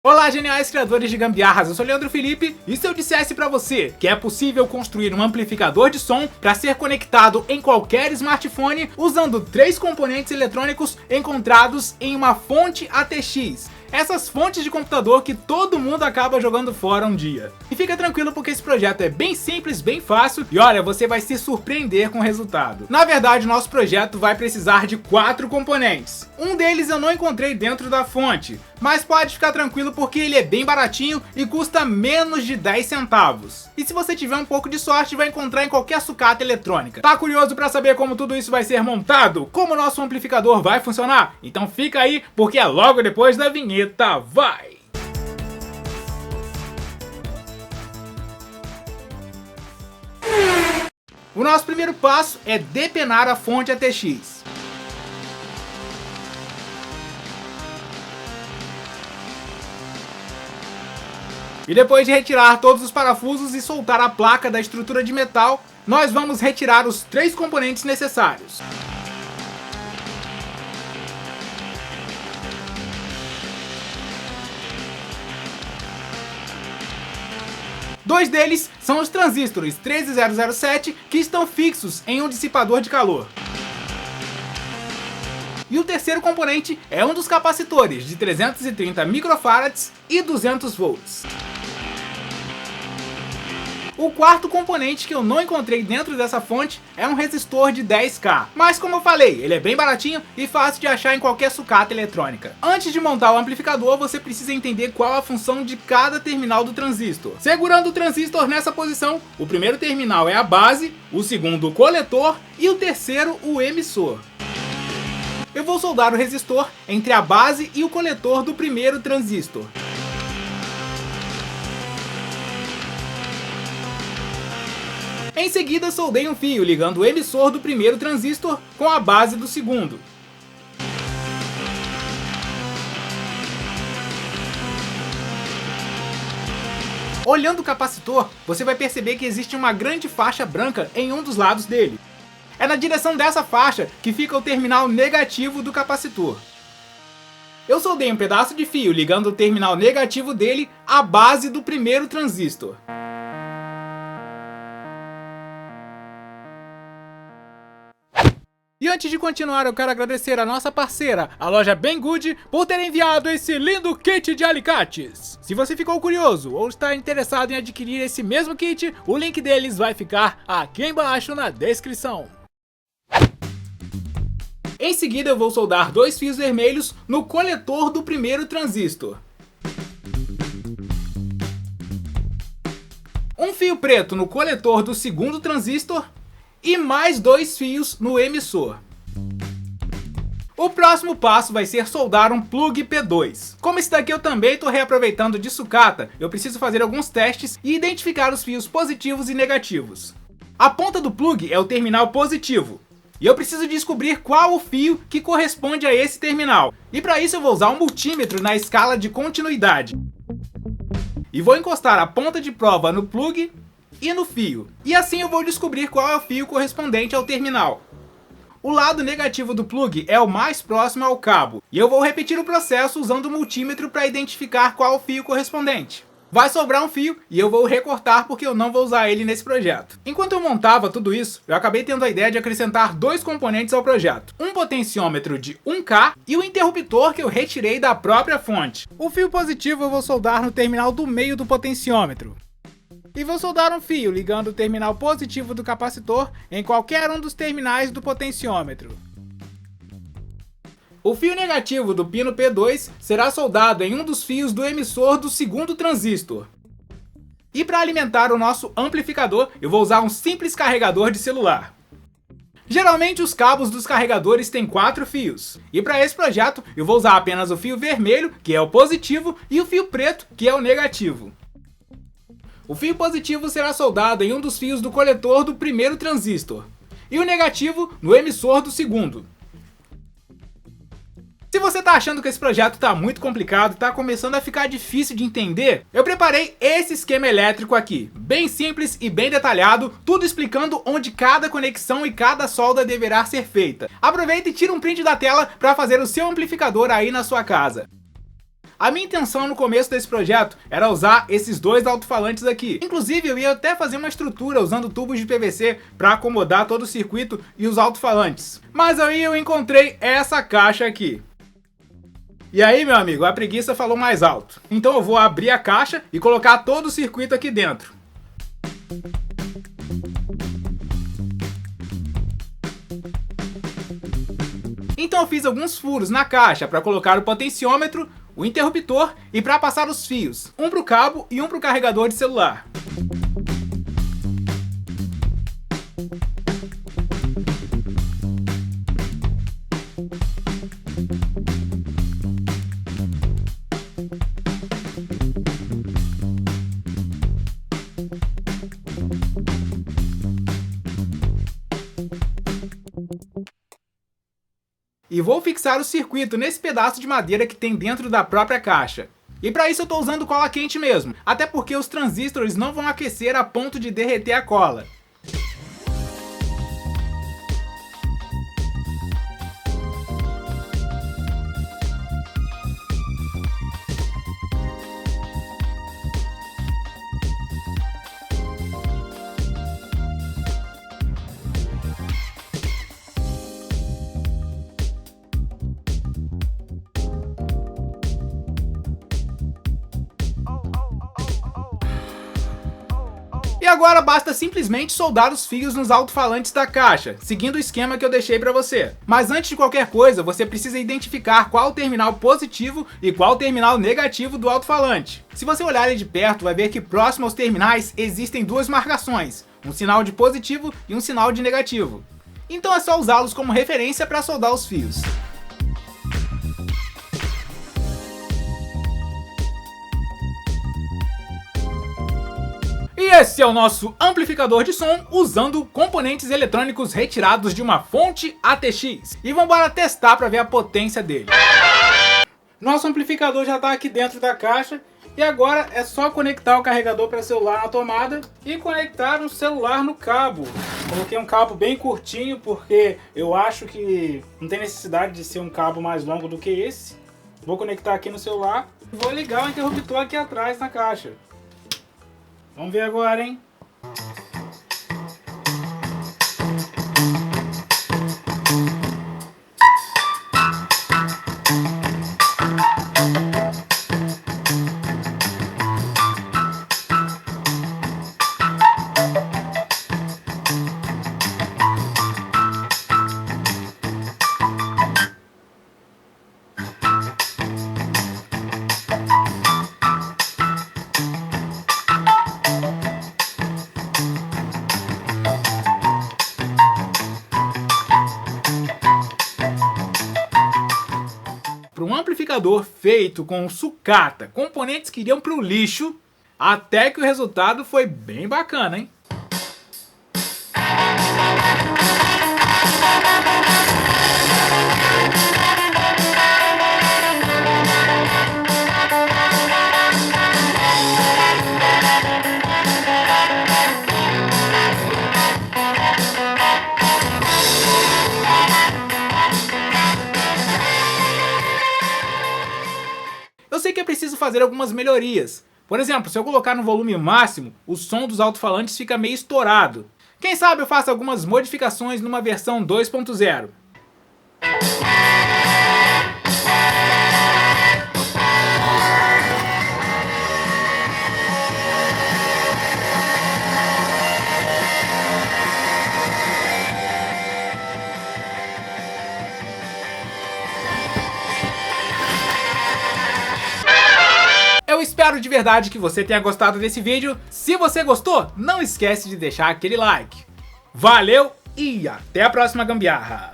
Olá, geniais criadores de gambiarras, eu sou Leandro Felipe, e se eu dissesse pra você que é possível construir um amplificador de som para ser conectado em qualquer smartphone usando 3 componentes eletrônicos encontrados em uma fonte ATX, essas fontes de computador que todo mundo acaba jogando fora um dia. E fica tranquilo porque esse projeto é bem simples, bem fácil e olha, você vai se surpreender com o resultado. Na verdade, o nosso projeto vai precisar de 4 componentes. Um deles eu não encontrei dentro da fonte, mas pode ficar tranquilo porque ele é bem baratinho e custa menos de 10 centavos. E se você tiver um pouco de sorte, vai encontrar em qualquer sucata eletrônica. Tá curioso para saber como tudo isso vai ser montado? Como o nosso amplificador vai funcionar? Então fica aí, porque é logo depois da vinheta, vai! O nosso primeiro passo é depenar a fonte ATX. E depois de retirar todos os parafusos e soltar a placa da estrutura de metal, nós vamos retirar os 3 componentes necessários. Dois deles são os transistores 13007 que estão fixos em um dissipador de calor. E o terceiro componente é um dos capacitores de 330 microfarads e 200 volts. O quarto componente que eu não encontrei dentro dessa fonte é um resistor de 10K, mas como eu falei, ele é bem baratinho e fácil de achar em qualquer sucata eletrônica. Antes de montar o amplificador, você precisa entender qual a função de cada terminal do transistor. Segurando o transistor nessa posição, o primeiro terminal é a base, o segundo o coletor e o terceiro o emissor. Eu vou soldar o resistor entre a base e o coletor do primeiro transistor. Em seguida, soldei um fio ligando o emissor do primeiro transistor com a base do segundo. Olhando o capacitor, você vai perceber que existe uma grande faixa branca em um dos lados dele. É na direção dessa faixa que fica o terminal negativo do capacitor. Eu soldei um pedaço de fio ligando o terminal negativo dele à base do primeiro transistor. E antes de continuar, eu quero agradecer a nossa parceira, a loja Banggood, por ter enviado esse lindo kit de alicates. Se você ficou curioso ou está interessado em adquirir esse mesmo kit, o link deles vai ficar aqui embaixo na descrição. Em seguida, eu vou soldar 2 fios vermelhos no coletor do primeiro transistor. Um fio preto no coletor do segundo transistor e mais 2 fios no emissor. O próximo passo vai ser soldar um plug P2. Como esse daqui eu também estou reaproveitando de sucata, eu preciso fazer alguns testes e identificar os fios positivos e negativos. A ponta do plug é o terminal positivo, e eu preciso descobrir qual o fio que corresponde a esse terminal. E para isso eu vou usar um multímetro na escala de continuidade. E vou encostar a ponta de prova no plug e no fio. E assim eu vou descobrir qual é o fio correspondente ao terminal. O lado negativo do plug é o mais próximo ao cabo. E eu vou repetir o processo usando o multímetro para identificar qual o fio correspondente. Vai sobrar um fio e eu vou recortar porque eu não vou usar ele nesse projeto. Enquanto eu montava tudo isso, eu acabei tendo a ideia de acrescentar 2 componentes ao projeto. Um potenciômetro de 1K e o interruptor que eu retirei da própria fonte. O fio positivo eu vou soldar no terminal do meio do potenciômetro. E vou soldar um fio ligando o terminal positivo do capacitor em qualquer um dos terminais do potenciômetro. O fio negativo do pino P2 será soldado em um dos fios do emissor do segundo transistor. E para alimentar o nosso amplificador, eu vou usar um simples carregador de celular. Geralmente os cabos dos carregadores têm 4 fios, e para esse projeto eu vou usar apenas o fio vermelho, que é o positivo, e o fio preto, que é o negativo. O fio positivo será soldado em um dos fios do coletor do primeiro transistor, e o negativo no emissor do segundo. Se você está achando que esse projeto está muito complicado, está começando a ficar difícil de entender, eu preparei esse esquema elétrico aqui, bem simples e bem detalhado, tudo explicando onde cada conexão e cada solda deverá ser feita. Aproveita e tira um print da tela para fazer o seu amplificador aí na sua casa. A minha intenção no começo desse projeto era usar esses dois alto-falantes aqui. Inclusive eu ia até fazer uma estrutura usando tubos de PVC para acomodar todo o circuito e os alto-falantes. Mas aí eu encontrei essa caixa aqui. E aí, meu amigo, a preguiça falou mais alto. Então eu vou abrir a caixa e colocar todo o circuito aqui dentro. Então eu fiz alguns furos na caixa para colocar o potenciômetro, o interruptor e para passar os fios, um para o cabo e um para o carregador de celular. E vou fixar o circuito nesse pedaço de madeira que tem dentro da própria caixa. E para isso eu estou usando cola quente mesmo, até porque os transistores não vão aquecer a ponto de derreter a cola. E agora basta simplesmente soldar os fios nos alto-falantes da caixa, seguindo o esquema que eu deixei para você. Mas antes de qualquer coisa, você precisa identificar qual o terminal positivo e qual o terminal negativo do alto-falante. Se você olhar ele de perto, vai ver que próximo aos terminais existem duas marcações, um sinal de positivo e um sinal de negativo. Então é só usá-los como referência para soldar os fios. E esse é o nosso amplificador de som usando componentes eletrônicos retirados de uma fonte ATX. E vamos embora testar para ver a potência dele. Nosso amplificador já está aqui dentro da caixa e agora é só conectar o carregador para celular na tomada e conectar o celular no cabo. Coloquei um cabo bem curtinho porque eu acho que não tem necessidade de ser um cabo mais longo do que esse. Vou conectar aqui no celular e vou ligar o interruptor aqui atrás na caixa. Vamos ver agora, hein? Para um amplificador feito com sucata, componentes que iriam para o lixo, até que o resultado foi bem bacana, hein? Eu sei que é preciso fazer algumas melhorias. Por exemplo, se eu colocar no volume máximo, o som dos alto-falantes fica meio estourado. Quem sabe eu faço algumas modificações numa versão 2.0. Eu espero de verdade que você tenha gostado desse vídeo. Se você gostou, não esquece de deixar aquele like. Valeu e até a próxima gambiarra!